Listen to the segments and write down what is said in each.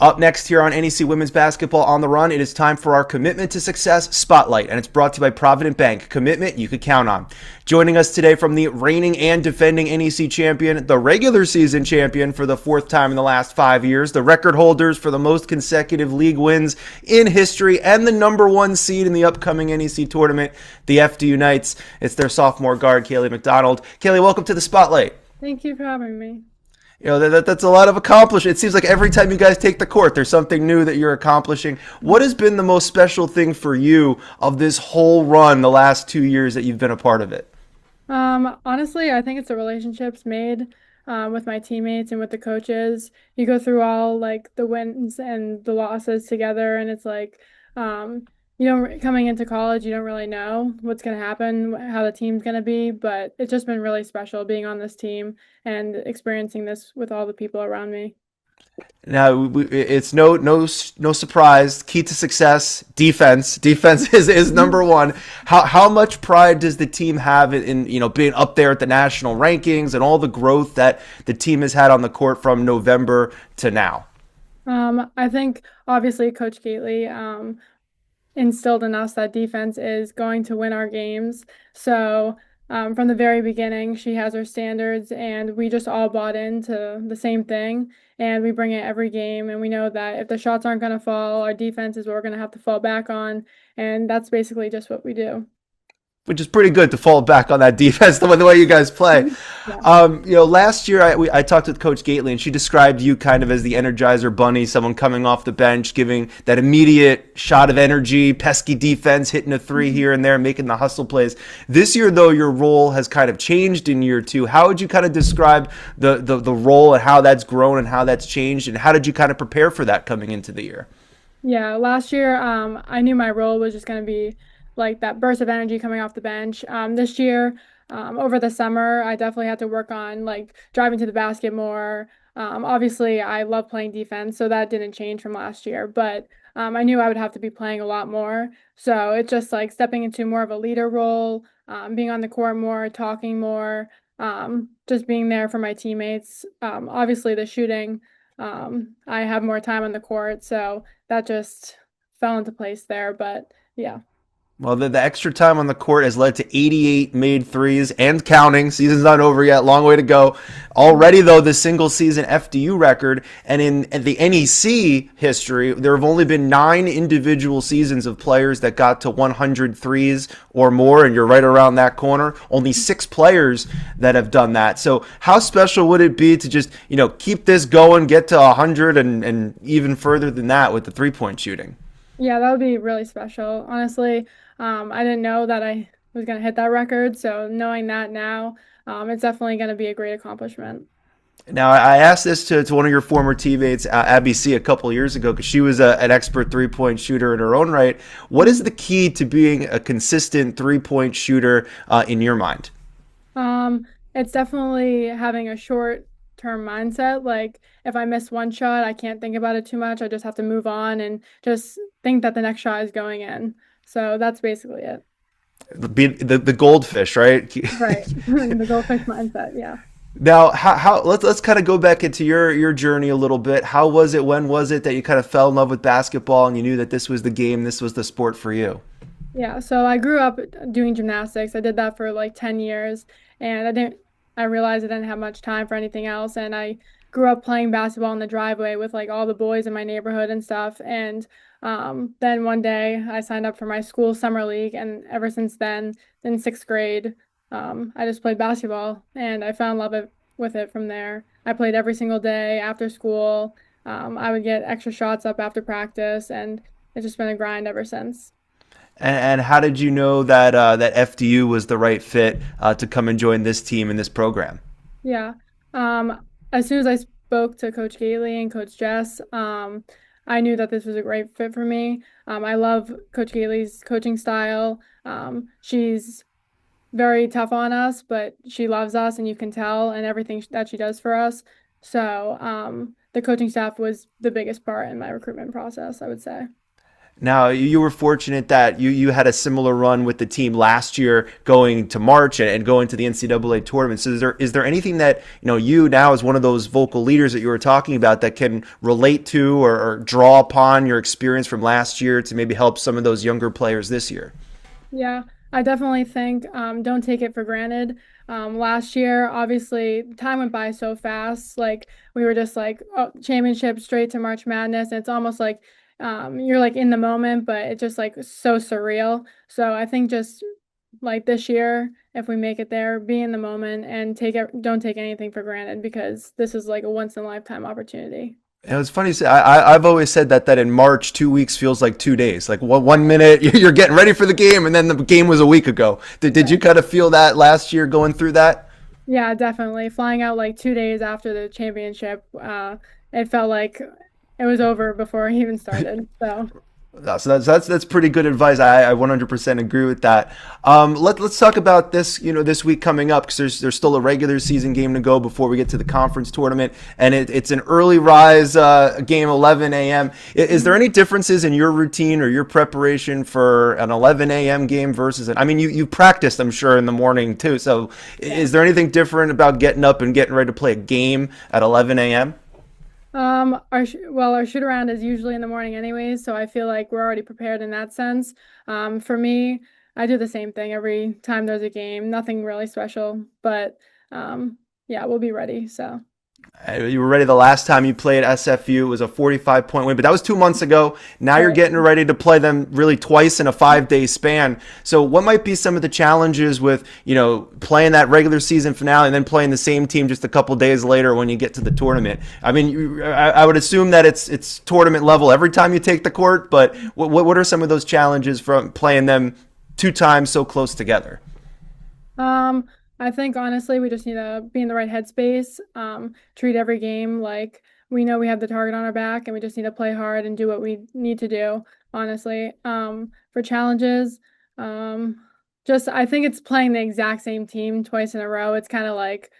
Up next here on NEC Women's Basketball on the Run, it is time for our Commitment to Success Spotlight, and it's brought to you by Provident Bank. Commitment you could count on. Joining us today from the reigning and defending NEC champion, the regular season champion for the fourth time in the last 5 years, the record holders for the most consecutive league wins in history, and the number one seed in the upcoming NEC tournament, the FDU Knights. It's their sophomore guard, Kailee McDonald. Kailee, welcome to the Spotlight. Thank you for having me. That's a lot of accomplishment. It seems like every time you guys take the court, there's something new that you're accomplishing. What has been the most special thing for you of this whole run the last 2 years that you've been a part of it? Honestly, I think it's the relationships made with my teammates and with the coaches. You go through all like the wins and the losses together, and it's like you don't coming into college, you don't really know what's going to happen, how the team's going to be, but it's just been really special being on this team and experiencing this with all the people around me. Now, it's no surprise. Key to success: defense. Defense is number one. How much pride does the team have in being up there at the national rankings and all the growth that the team has had on the court from November to now? I think obviously Coach Gately instilled in us that defense is going to win our games. So from the very beginning, she has her standards, and we just all bought into the same thing. And we bring it every game, and we know that if the shots aren't going to fall, our defense is what we're going to have to fall back on. And that's basically just what we do. Which is pretty good to fall back on that defense the way you guys play. Yeah. Last year I talked with Coach Gately, and she described you kind of as the Energizer Bunny, someone coming off the bench, giving that immediate shot of energy, pesky defense, hitting a three here and there, making the hustle plays. This year, though, your role has kind of changed in year two. How would you kind of describe the role and how that's grown and how that's changed, and how did you kind of prepare for that coming into the year? Yeah, last year, I knew my role was just going to be like that burst of energy coming off the bench. This year, over the summer, I definitely had to work on like driving to the basket more. Obviously, I love playing defense, so that didn't change from last year, but I knew I would have to be playing a lot more. So it's just like stepping into more of a leader role, being on the court more, talking more, just being there for my teammates. Obviously, the shooting, I have more time on the court, so that just fell into place there. But yeah. Well, the extra time on the court has led to 88 made threes and counting. Season's not over yet. Long way to go. Already, though, the single season FDU record, and in the NEC history, there have only been 9 individual seasons of players that got to 100 threes or more, and you're right around that corner. Only 6 players that have done that. So how special would it be to just, keep this going, get to 100 and even further than that with the three-point shooting? Yeah, that would be really special. Honestly, I didn't know that I was going to hit that record, so knowing that now, it's definitely going to be a great accomplishment. Now, I asked this to one of your former teammates, Abby C, a couple of years ago, because she was an expert three-point shooter in her own right. What is the key to being a consistent three-point shooter in your mind? It's definitely having a short-term mindset. Like if I miss one shot, I can't think about it too much. I just have to move on and just think that the next shot is going in. So that's basically it. The goldfish, right? Right. The goldfish mindset. Yeah. Now, how let's kind of go back into your journey a little bit. How was it? When was it that you kind of fell in love with basketball and you knew that this was the game, this was the sport for you? Yeah, so I grew up doing gymnastics. I did that for like 10 years, and I realized I didn't have much time for anything else, and I grew up playing basketball in the driveway with like all the boys in my neighborhood and stuff. And then one day I signed up for my school summer league, and ever since then, in 6th grade, I just played basketball, and I fell in love with it from there. I played every single day after school. I would get extra shots up after practice, and it's just been a grind ever since. And how did you know that that FDU was the right fit to come and join this team and this program? Yeah. As soon as I spoke to Coach Gately and Coach Jess, I knew that this was a great fit for me. I love Coach Gately's coaching style. She's very tough on us, but she loves us, and you can tell, and everything that she does for us. So, the coaching staff was the biggest part in my recruitment process, I would say. Now, you were fortunate that you had a similar run with the team last year, going to March and going to the NCAA tournament. So is there anything that you now, as one of those vocal leaders that you were talking about, that can relate to or draw upon your experience from last year to maybe help some of those younger players this year? Yeah, I definitely think don't take it for granted. Last year, obviously, time went by so fast. Like we were just like, oh, championship straight to March Madness, and it's almost like you're like in the moment, but it's just like so surreal. So I think just like this year, if we make it there, be in the moment and don't take anything for granted because this is like a once in a lifetime opportunity. It was funny. I've always said that in March, 2 weeks feels like 2 days. Like one minute you're getting ready for the game, and then the game was a week ago. Did you kind of feel that last year going through that? Yeah, definitely. Flying out like 2 days after the championship, it felt like it was over before he even started. So, So that's pretty good advice. I 100% agree with that. Let's talk about this. This week coming up, because there's still a regular season game to go before we get to the conference tournament, and it's an early rise game, 11 a.m. Is there any differences in your routine or your preparation for an 11 a.m. game versus I mean, you practiced, I'm sure, in the morning too. So yeah. is there anything different about getting up and getting ready to play a game at 11 a.m.? Our shoot around is usually in the morning anyways, so I feel like we're already prepared in that sense. For me, I do the same thing every time there's a game. Nothing really special, but yeah, we'll be ready. So. You were ready the last time you played SFU. It was a 45-point win, but that was 2 months ago. Now you're Right. getting ready to play them really twice in a 5-day span. So what might be some of the challenges with, playing that regular season finale and then playing the same team just a couple days later when you get to the tournament? I mean, I would assume that it's tournament level every time you take the court, but what are some of those challenges from playing them 2 times so close together? Um, I think honestly, we just need to be in the right headspace. Treat every game like we know we have the target on our back, and we just need to play hard and do what we need to do. Honestly, for challenges, um, just I think it's playing the exact same team twice in a row. It's kind of like,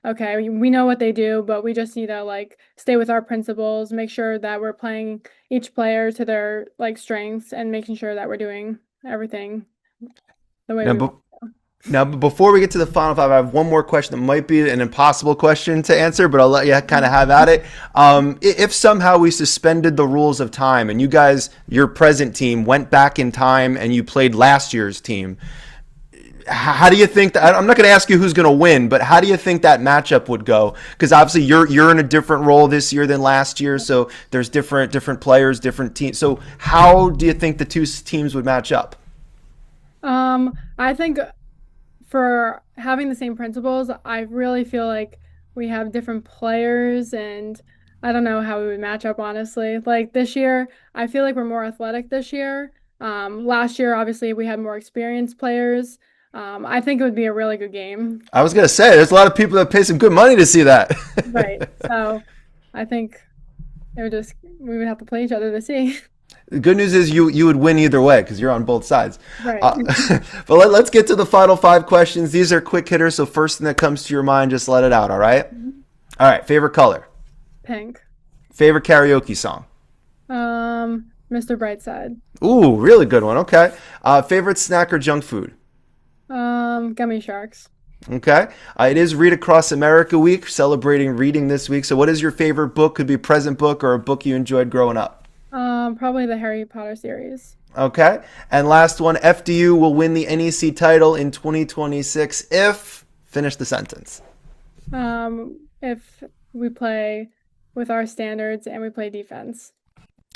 okay, we know what they do, but we just need to like stay with our principles, make sure that we're playing each player to their like strengths, and making sure that we're doing everything the way Now, we want. Now, before we get to the final five, I have one more question that might be an impossible question to answer, but I'll let you kind of have at it. If somehow we suspended the rules of time and you guys, your present team, went back in time and you played last year's team, how do you think that? I'm not going to ask you who's going to win, but how do you think that matchup would go? Because obviously you're in a different role this year than last year, so there's different players, different teams. So how do you think the two teams would match up? I think for having the same principles, I really feel like we have different players and I don't know how we would match up honestly. Like this year, I feel like we're more athletic this year. Last year, obviously, we had more experienced players. I think it would be a really good game. I was going to say, there's a lot of people that pay some good money to see that. Right. So I think we would have to play each other to see. The good news is you would win either way because you're on both sides. Right. Uh, but let's get to the final five questions. These are quick hitters, so first thing that comes to your mind, just let it out, all right? All right, favorite color? Pink. Favorite karaoke song? Mr. Brightside. Ooh, really good one, okay. Favorite snack or junk food? Gummy sharks. Okay. It is Read Across America Week, celebrating reading this week. So what is your favorite book? Could be a present book or a book you enjoyed growing up. Probably the Harry Potter series. Okay. And last one, FDU will win the NEC title in 2026 if, finish the sentence. If we play with our standards and we play defense.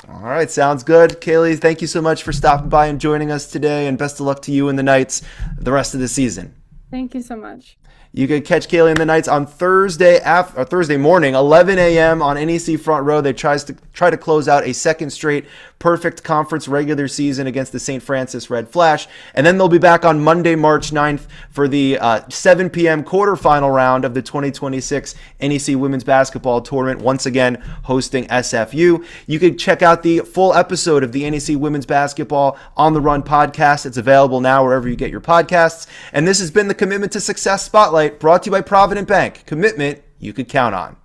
All right, sounds good. Kailee, thank you so much for stopping by and joining us today, and best of luck to you and the Knights the rest of the season. Thank you so much. You can catch Kailee and the Knights on Thursday morning, 11 a.m. on NEC Front Row. They try to close out a second straight perfect conference regular season against the St. Francis Red Flash. And then they'll be back on Monday, March 9th for the 7 p.m. quarterfinal round of the 2026 NEC Women's Basketball Tournament, once again hosting SFU. You can check out the full episode of the NEC Women's Basketball on the Run podcast. It's available now wherever you get your podcasts. And this has been the Commitment to Success Spotlight, brought to you by Provident Bank. Commitment you could count on.